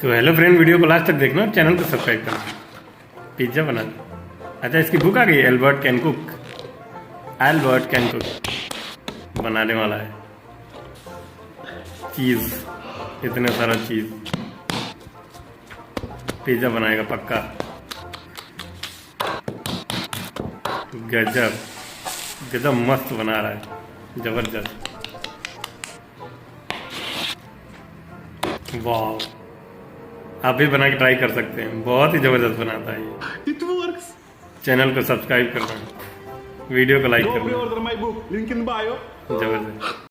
तो hello friend, video को last तक देखना और चैनल को सब्सक्राइब करना। पिज्जा बना। अच्छा, इसकी बुक आ गई, Albert can cook. Albert can cook बनाने वाला है। चीज़, इतने सारा चीज़, पिज्जा बनाएगा पक्का। गजब गजब मस्त बना रहा है, जबरदस्त। वाह, आप भी बना के ट्राई कर सकते हैं, बहुत ही जबरदस्त बनाता है ये। It works. चैनल को सब्सक्राइब करना, वीडियो को लाइक Go करना। pre-order my book. Link in bio. जबरदस्त।